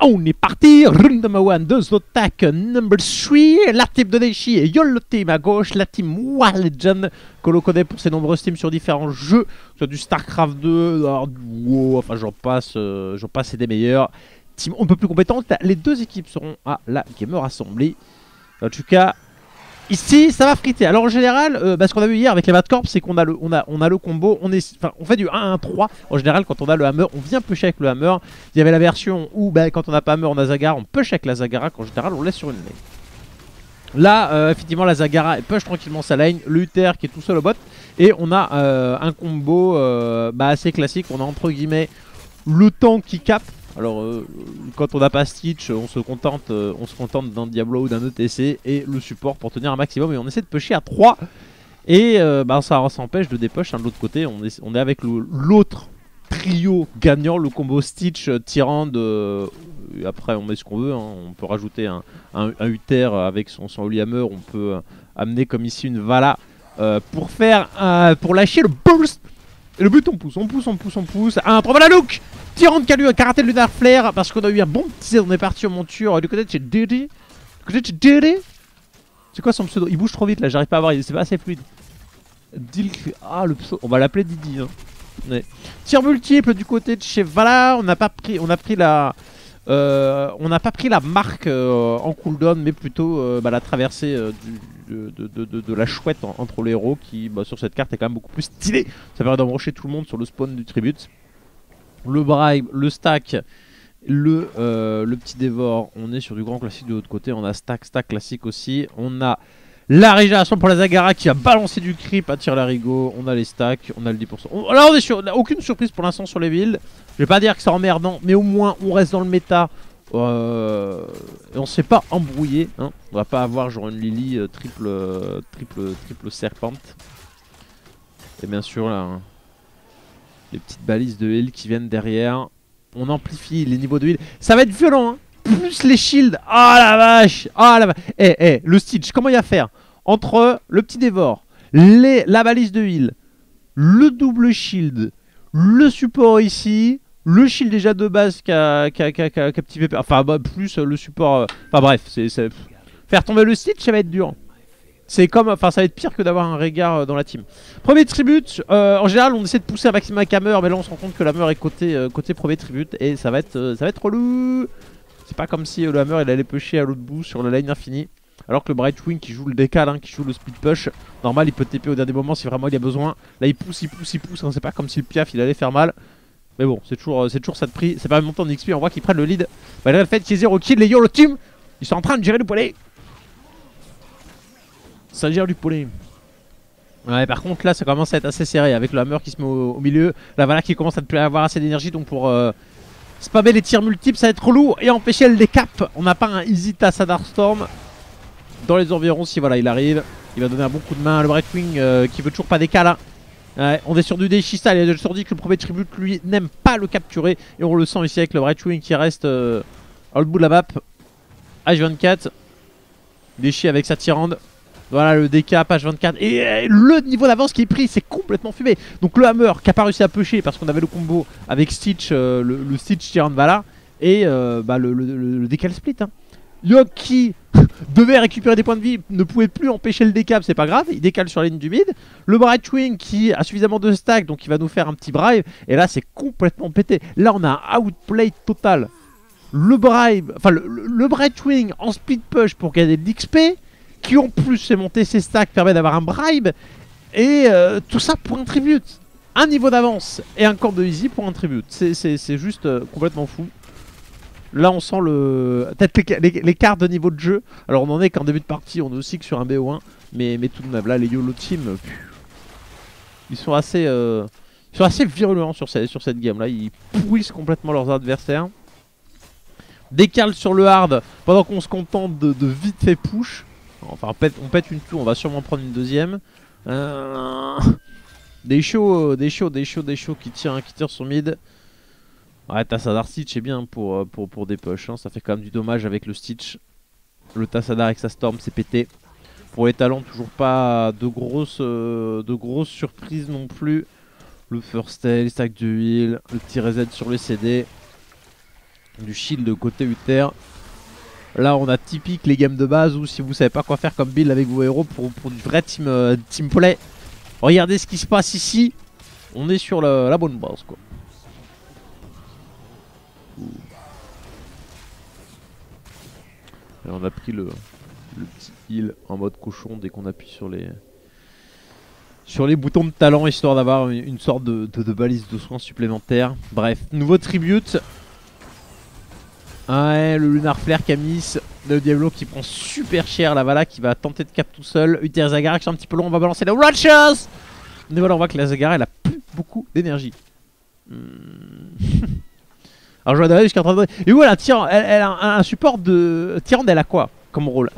On est parti, round number 1 de Zotac number 3, la team de Daichi et YOLO Team à gauche, la team Wild Legend que l'on connaît pour ses nombreuses teams sur différents jeux, soit du StarCraft 2, du WoW, enfin j'en passe et des meilleurs. Team un peu plus compétente, les deux équipes seront à la Gamer Assembly. En tout cas, ici ça va friter. Alors en général, ce qu'on a vu hier avec les Mad Corps, c'est qu'on a le combo, on fait du 1-1-3. En général, quand on a le hammer, on vient pusher avec le hammer. Il y avait la version où quand on n'a pas hammer, on a Zagara, on push avec la Zagara, qu'en général on laisse sur une lane. Là, effectivement, la Zagara elle push tranquillement sa lane, le Uther qui est tout seul au bot, et on a un combo assez classique. On a entre guillemets le tank qui cap. Alors quand on n'a pas Stitch, on se contente d'un Diablo ou d'un ETC, et le support pour tenir un maximum, et on essaie de pusher à 3 et ça empêche de dépush. De l'autre côté on est avec l'autre trio gagnant, le combo Stitch, Tyrande, après on met ce qu'on veut, hein. On peut rajouter un Uther avec son Holy Hammer, on peut amener comme ici une Vala pour lâcher le burst. Et le but on pousse. Un 3 look. Tyrande qui a raté le Lunar Flare parce qu'on a eu un bon petit Z. On est parti en monture du côté de chez Diddy. C'est quoi son pseudo? Il bouge trop vite là, j'arrive pas à voir, c'est pas assez fluide. Le pseudo, on va l'appeler Didi, hein. Ouais. Tir multiple du côté de chez Vala. On n'a pas pris la marque en cooldown, mais plutôt la traversée de la chouette entre les héros qui sur cette carte est quand même beaucoup plus stylé. Ça permet d'embrocher tout le monde sur le spawn du tribute. Le bribe, le stack, le petit dévore. On est sur du grand classique de l'autre côté. On a stack classique aussi. On a la régénération pour la Zagara qui a balancé du creep à tir larigot. On a les stacks, on a le 10%. Là on est sur aucune surprise pour l'instant sur les builds. Je vais pas dire que c'est emmerdant, mais au moins on reste dans le méta. Et on s'est pas embrouillé, hein. On va pas avoir genre une Lily triple serpente. Et bien sûr là, hein, les petites balises de heal qui viennent derrière. On amplifie les niveaux de heal. Ça va être violent, hein. Plus les shields. Ah la vache. Le Stitch, comment il va faire entre le petit dévore, la balise de heal, le double shield, le support ici, le shield déjà de base qui a petit pépère, enfin plus le support, bref, faire tomber le Stitch, ça va être dur. C'est comme, ça va être pire que d'avoir un regard dans la team. Premier tribute, en général on essaie de pousser un maximum avec hammer, mais là on se rend compte que l'hammer est côté premier tribute et ça va être relou. C'est pas comme si le hammer il allait pusher à l'autre bout sur la line infinie. Alors que le Brightwing qui joue le décal, hein, qui joue le split push, normal il peut TP au dernier moment si vraiment il a besoin. Là il pousse, hein, c'est pas comme si le piaf il allait faire mal. Mais bon, c'est toujours ça de prix, c'est pas un montant de XP, on voit qu'ils prennent le lead. Malgré le fait qu'il y ait 0 kill, les YOLO Team, ils sont en train de gérer le poulet. Ça gère du poulet. Ouais, par contre là ça commence à être assez serré avec le hammer qui se met au milieu. La Vala qui commence à ne plus avoir assez d'énergie, donc pour spammer les tirs multiples ça va être relou et empêcher le décap. On n'a pas un easy Tassadar Storm dans les environs. Si voilà il arrive, il va donner un bon coup de main. Le Brightwing qui veut toujours pas décal, hein. Ouais, on est sur du Daichi style. Il a toujours dit que le premier tribute lui n'aime pas le capturer. Et on le sent ici avec le Brightwing qui reste à l'autre bout de la map. H24 Daichi avec sa Tyrande. Voilà le décap H24. Et le niveau d'avance qui est pris, c'est complètement fumé. Donc le hammer qui a pas réussi à pusher parce qu'on avait le combo avec Stitch, le Stitch Tyrande Vala. Et le décal split, hein. Yog qui devait récupérer des points de vie, ne pouvait plus empêcher le décap, c'est pas grave, il décale sur la ligne du mid. Le Brightwing qui a suffisamment de stack, donc il va nous faire un petit bribe. Et là c'est complètement pété. Là on a un outplay total. Le bribe, le Brightwing en split push pour gagner de l'XP, qui en plus fait monter ses stacks, permet d'avoir un bribe. Et tout ça pour un tribute. Un niveau d'avance et un corps de easy pour un tribute. C'est juste complètement fou. Là on sent peut-être l'écart de niveau de jeu. Alors on en est qu'en début de partie, on est aussi que sur un BO1. Mais tout de même là les YOLO Team, ils sont assez virulents sur cette game là. Ils pourrissent complètement leurs adversaires. Décale sur le hard pendant qu'on se contente de vite fait push. Enfin on pète une tour, on va sûrement prendre une deuxième. Des chauds qui tirent son mid. Ouais, Tassadar Stitch est bien pour des push, hein. Ça fait quand même du dommage avec le Stitch. Le Tassadar avec sa Storm c'est pété. Pour les talents toujours pas de grosses surprises non plus. Le first tail, stack de heal, le petit reset sur le CD. du shield côté Uther. Là on a typique les games de base où si vous savez pas quoi faire comme build avec vos héros pour du vrai team play, regardez ce qui se passe ici. On est sur la bonne base quoi. Et on a pris le petit heal en mode cochon dès qu'on appuie sur les boutons de talent, histoire d'avoir une sorte de balise de soins supplémentaire. Bref, nouveau tribute. Ouais, le Lunar Flare Camis, le Diablo qui prend super cher, la Vala qui va tenter de cap tout seul. Uther Zagara qui est un petit peu long, on va balancer la Ratchas. Mais voilà, on voit que la Zagara elle a plus beaucoup d'énergie. Alors je vais regarder jusqu'à 30. Et voilà, elle a un support de. Tyrande, elle a quoi comme rôle?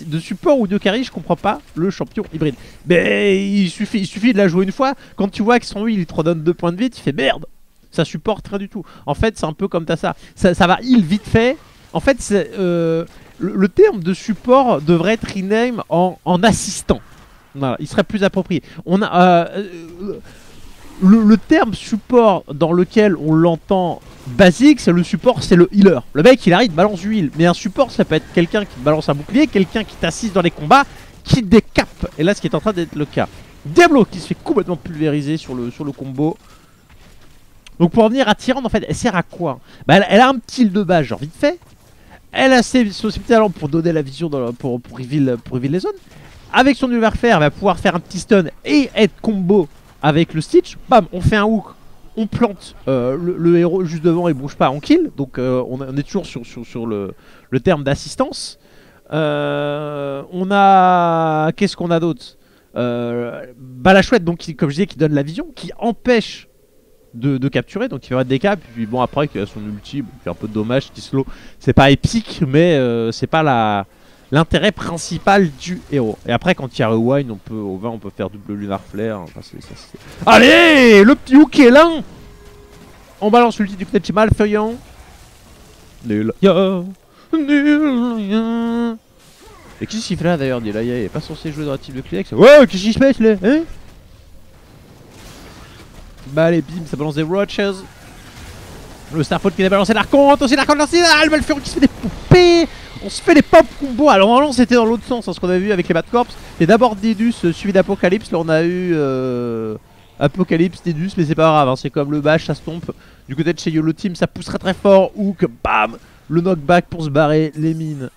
De support ou de carry, je comprends pas le champion hybride. Mais il suffit de la jouer une fois. Quand tu vois que son heal il te redonne 2 points de vie, tu fais merde. Ça supporte rien du tout. En fait, c'est un peu comme t'as ça. Ça va heal vite fait. En fait, le terme de support devrait être rename en assistant. Voilà, il serait plus approprié. On a le terme support dans lequel on l'entend basique, c'est le support, c'est le healer. Le mec il arrive, balance du heal. Mais un support ça peut être quelqu'un qui balance un bouclier, quelqu'un qui t'assiste dans les combats, qui décape. Et là ce qui est en train d'être le cas. Diablo qui se fait complètement pulvériser sur le combo. Donc pour revenir à Tyrande, en fait elle sert à quoi? Bah elle a un petit heal de base genre vite fait. Elle a ses talents pour donner la vision pour reveal les zones. Avec son Lunar Flare elle va pouvoir faire un petit stun et être combo avec le Stitch. Bam, on fait un hook. On plante le héros juste devant et bouge pas, on kill. Donc on est toujours sur le terme d'assistance. On a... Qu'est-ce qu'on a d'autre? Bah la chouette, donc, comme je disais, qui donne la vision, qui empêche de capturer, donc il va être des caps. Puis bon, après, il a son ulti, il fait un peu de dommage, qui slow. C'est pas épique, mais c'est pas l'intérêt principal du héros. Et après quand il y a rewind, au 20 on peut faire double Lunar Flare. Enfin, allez, le petit hook est là. On balance l'ulti du côté de chez Malfurion. Nulaya. Et qu'est-ce qu'il fait là d'ailleurs? Nulaya il est pas censé jouer dans la team de Kleenex. Ouais, qu'est-ce qu'il se passe là, hein? Bah allez, bim, ça balance des Roaches. Le Starfall qui a balancé l'Archonte, aussi l'Archonte lancé, le Malfurion qui se fait des poupées. On se fait les pop combos. Alors normalement c'était dans l'autre sens, hein, ce qu'on avait vu avec les Bad Corps. Et d'abord Dedus suivi d'Apocalypse. Là on a eu Apocalypse, Dedus, mais c'est pas grave, hein, c'est comme le bash, ça se tombe. Du côté de chez YOLO Team, ça pousse très fort. Hook, bam, le knockback pour se barrer, les mines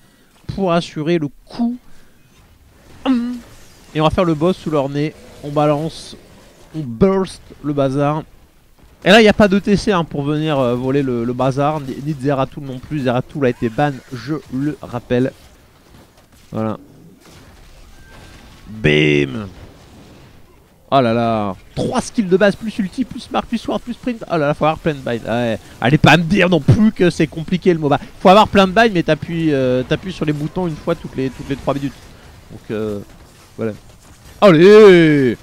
pour assurer le coup. Et on va faire le boss sous leur nez. On balance, on burst le bazar. Et là il n'y a pas de TC hein, pour venir voler le bazar, ni de Zeratul non plus. Zeratul a été ban, je le rappelle. Voilà. Bim. Oh là là. 3 skills de base, plus ulti, plus marque, plus ward, plus sprint. Oh là là, faut avoir plein de bind. Ouais. Allez pas me dire non plus que c'est compliqué le MOBA. Faut avoir plein de bind, mais t'appuies sur les boutons une fois toutes les 3 minutes. Donc voilà. Allez.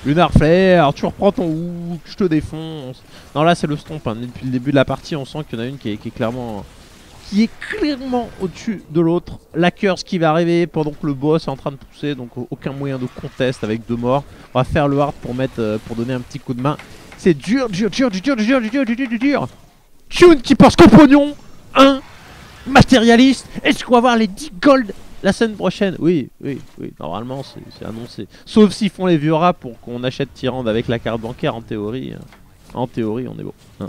Lunar Flare, tu reprends ton hook, je te défonce. Non là c'est le stomp, hein. Depuis le début de la partie on sent qu'il y en a une qui est clairement au-dessus de l'autre. La curse qui va arriver pendant que le boss est en train de pousser, donc aucun moyen de contest avec 2 morts. On va faire le hard pour donner un petit coup de main. C'est dur. Tune qui pense qu'au pognon. Matérialiste. Est-ce qu'on va avoir les 10 gold la semaine prochaine? Oui, normalement c'est annoncé. Sauf s'ils font les vieux rats pour qu'on achète Tyrande avec la carte bancaire, en théorie. En théorie, on est bon. Hein.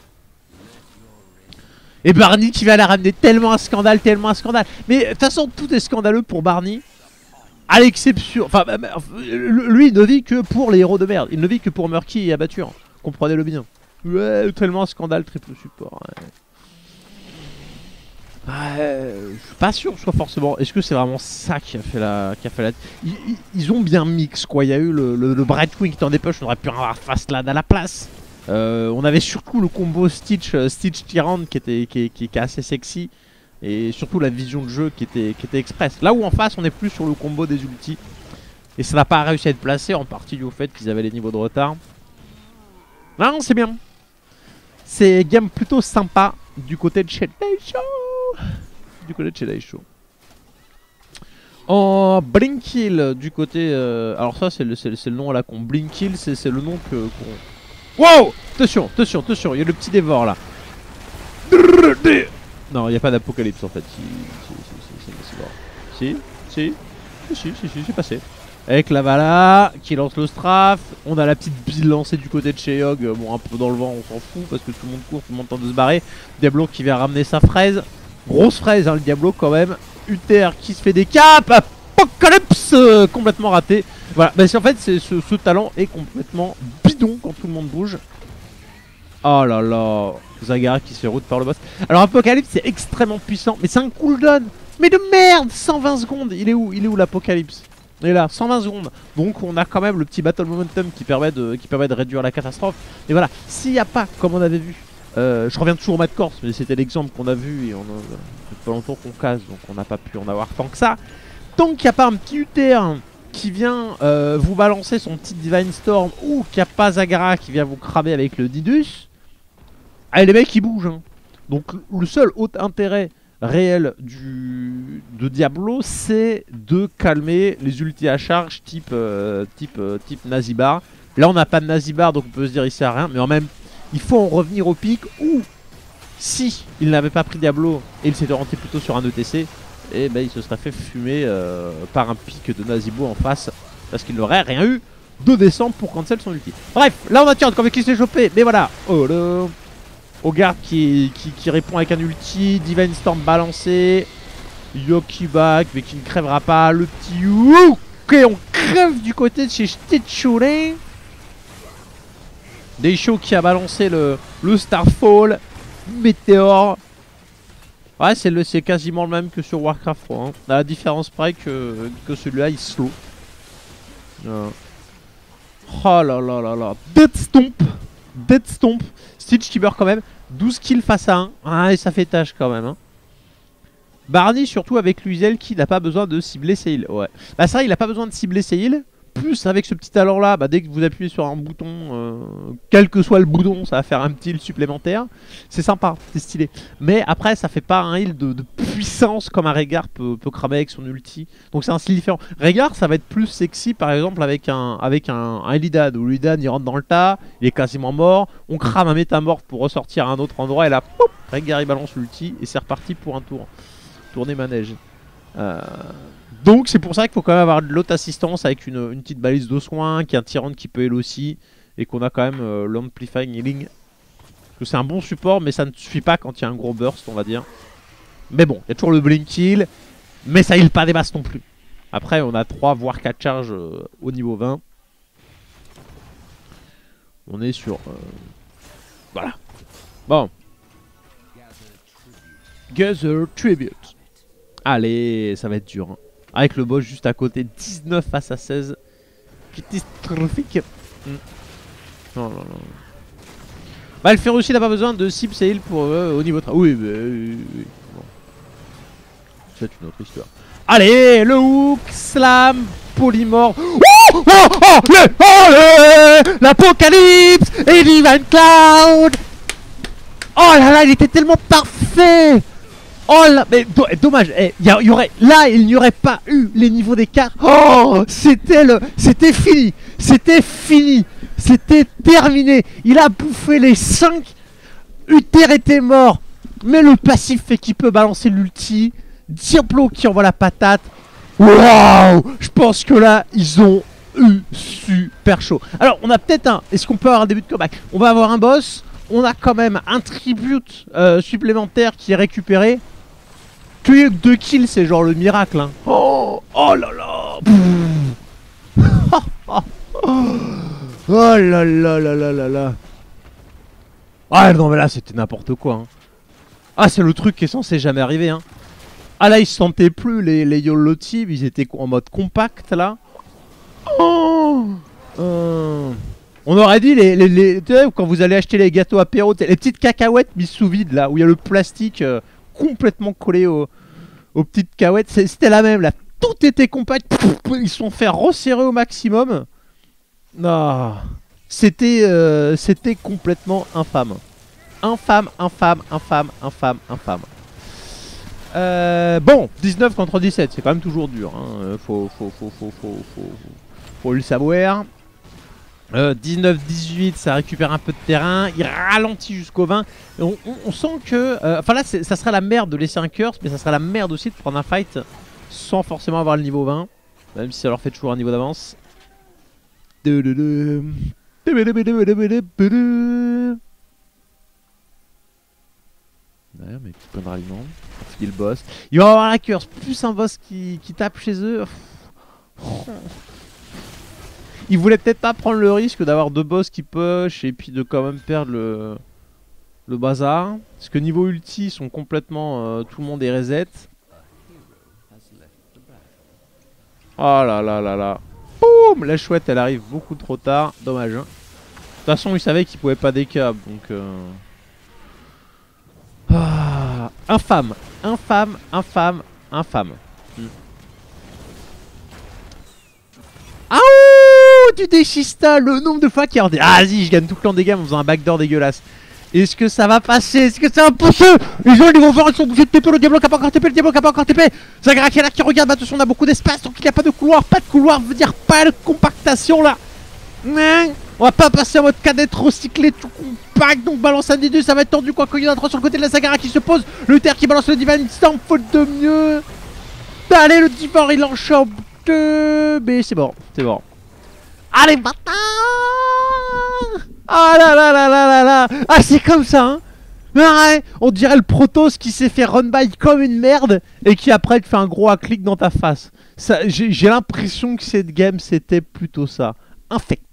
Et Barney qui va la ramener, tellement un scandale. Mais de toute façon, tout est scandaleux pour Barney. À l'exception... Enfin, lui il ne vit que pour les héros de merde. Il ne vit que pour Murky et Abatture. Comprenez-le bien. Ouais, tellement un scandale, triple support. Je suis pas sûr que ce soit forcément. Est-ce que c'est vraiment ça qui a fait la. Ils ont bien mix quoi. Il y a eu le Brightwing qui était en dépush, on aurait pu avoir Fastlane à la place. On avait surtout le combo Stitch Tyrande qui est assez sexy. Et surtout la vision de jeu qui était express. Là où en face on est plus sur le combo des ultis. Et ça n'a pas réussi à être placé en partie dû au fait qu'ils avaient les niveaux de retard. Non, c'est bien. C'est game plutôt sympa du côté de chez Daisho. En Blinkkill du côté... alors ça c'est le nom à la con. Blinkkill c'est le nom qu'on... Wow. Attention, il y a le petit dévore là. Non, il n'y a pas d'apocalypse en fait. Si, c'est passé. Avec la Vala qui lance le strafe. On a la petite bille lancée du côté de chez Yogg. Bon, un peu dans le vent, on s'en fout parce que tout le monde court, tout le monde tente de se barrer. Diablo qui vient ramener sa fraise. Grosse fraise, hein, le Diablo quand même. Uther qui se fait des caps. Apocalypse complètement raté. Voilà, bah, en fait, ce talent est complètement bidon quand tout le monde bouge. Oh là là, Zagara qui se fait route par le boss. Alors Apocalypse c'est extrêmement puissant, mais c'est un cooldown. Mais de merde, 120 secondes. Il est où l'Apocalypse? Il est là, 120 secondes. Donc on a quand même le petit Battle Momentum qui permet de réduire la catastrophe. Et voilà, s'il n'y a pas, comme on avait vu, je reviens toujours au Mad Corse, mais c'était l'exemple qu'on a vu et on a pas longtemps qu'on casse, donc on n'a pas pu en avoir tant que ça. Tant qu'il n'y a pas un petit Uther qui vient vous balancer son petit Divine Storm, ou qu'il n'y a pas Zagara qui vient vous cramer avec le Didus, allez les mecs ils bougent hein. Donc le seul autre intérêt réel de Diablo c'est de calmer les ultis à charge type Nazibar. Là on n'a pas de Nazibar donc on peut se dire il sert à rien, mais en même il faut en revenir au pic où si il n'avait pas pris Diablo et il s'était orienté plutôt sur un ETC, et ben il se serait fait fumer par un pic de Nazibo en face parce qu'il n'aurait rien eu de décembre pour cancel son ulti. Bref, là on a Tyrant avec qui s'est chopé, mais voilà. Oh là. Hogarth qui répond avec un ulti, Divine Storm balancé, Yoki back mais qui ne crèvera pas, le petit ok on crève du côté de chez Stitchulin. Deisho qui a balancé le Starfall, Météore. Ouais c'est quasiment le même que sur Warcraft 3 hein. À la différence près que celui-là il slow. Oh là là là là, Dead Stomp. Stitch qui meurt quand même. 12 kills face à 1. Ah, et ça fait tâche quand même. Hein. Barney, surtout avec Luizel qui n'a pas besoin de cibler ses heals. Ouais. Bah, ça, il n'a pas besoin de cibler ses heals. Plus avec ce petit talent là, bah, dès que vous appuyez sur un bouton, quel que soit le bouton, ça va faire un petit heal supplémentaire. C'est sympa, c'est stylé. Mais après, ça fait pas un heal de puissance comme un Rehgar peut cramer avec son ulti. Donc c'est un style différent. Rehgar, ça va être plus sexy par exemple avec un Illidan. Où l'Illidan il rentre dans le tas, il est quasiment mort. On crame un métamorphe pour ressortir à un autre endroit et là, pop, Rehgar il balance l'ulti et c'est reparti pour un tour. Tourner manège. Donc c'est pour ça qu'il faut quand même avoir de l'autre assistance avec une petite balise de soins, qui est un Tyrant qui peut heal aussi, et qu'on a quand même l'Amplifying Healing. Parce que c'est un bon support, mais ça ne suffit pas quand il y a un gros burst, on va dire. Mais bon, il y a toujours le Blink Heal, mais ça heal pas des masses non plus. Après, on a 3 voire 4 charges au niveau 20. On est sur... voilà. Bon. Gather Tribute. Allez, ça va être dur. Hein. Avec le boss juste à côté, 19 face à 16. Catastrophique. Non, non, non. Bah, le Ferrucci n'a pas besoin de cible heal pour au niveau 3. Oui, oui. Bon. C'est une autre histoire. Allez, le hook, slam, polymorphe. L'Apocalypse et Divine Cloud. Oh là là, il était tellement parfait. Oh là, mais dommage, il n'y aurait pas eu les niveaux d'écart. Oh, c'était fini, c'était terminé. Il a bouffé les 5. Uther était mort, mais le passif fait qu'il peut balancer l'ulti. Diablo qui envoie la patate. Waouh, je pense que là, ils ont eu super chaud. Alors, on a peut-être un... Est-ce qu'on peut avoir un début de comeback? On va avoir un boss. On a quand même un tribute supplémentaire qui est récupéré. Que 2 kills, c'est genre le miracle. Hein. Oh là là. Oh là là là là là là. Ah non mais là c'était n'importe quoi. Hein. Ah c'est le truc qui est censé jamais arriver. Hein. Ah là ils se sentaient plus les YOLO team, ils étaient en mode compact là. Oh on aurait dit tu sais, quand vous allez acheter les gâteaux apéro, les petites cacahuètes mises sous vide là, où il y a le plastique complètement collé aux petites cacahuètes. C'était la même là, tout était compact. Ils se sont fait resserrer au maximum. Non, c'était complètement infâme. Infâme. Bon, 19 contre 17, c'est quand même toujours dur. Hein. Faut le savoir. 19-18, ça récupère un peu de terrain. Il ralentit jusqu'au 20. Et on sent que... Enfin là, ça sera la merde de laisser un curse, mais ça sera la merde aussi de prendre un fight sans forcément avoir le niveau 20. Même si ça leur fait toujours un niveau d'avance. D'ailleurs, mais petit point de ralliement. Fatiguer le boss. Il va y avoir la curse, plus un boss qui tape chez eux. Ils voulaient peut-être pas prendre le risque d'avoir deux boss qui push et puis de quand même perdre le bazar. Parce que niveau ulti, ils sont complètement... tout le monde est reset. Oh là là là là. Boum, la chouette, elle arrive beaucoup trop tard. Dommage. Hein. De toute façon, ils savaient qu'ils pouvaient pas décap. Donc... Ah, infâme. Infâme, infâme, infâme. Ah du déchista, le nombre de fois qu'il a dit ah vas-y je gagne tout le temps des gammes en faisant un backdoor dégueulasse. Est-ce que ça va passer? Est-ce que c'est un pousseux? Les gens ils vont voir, ils sont obligés de TP, le Diablo qui a pas encore TP, le Diablo qui a pas encore TP. Zagara qui est là qui regarde, bah attention on a beaucoup d'espace donc il n'y a pas de couloir. Pas de couloir veut dire pas de compactation là. On va pas passer en mode cadet trop cyclé, tout compact, donc balance un D2, ça va être tendu quoi qu'il y en a 3 sur le côté de la Zagara qui se pose. Le Terre qui balance le Divine Storm, faute de mieux. Allez le Divine il en chope 2, mais c'est bon, c'est bon. Allez bâtard. Ah là là là là là là. Ah c'est comme ça hein. Ouais, on dirait le Protoss qui s'est fait run by comme une merde et qui après te fait un gros clic dans ta face. J'ai l'impression que cette game c'était plutôt ça. Infect.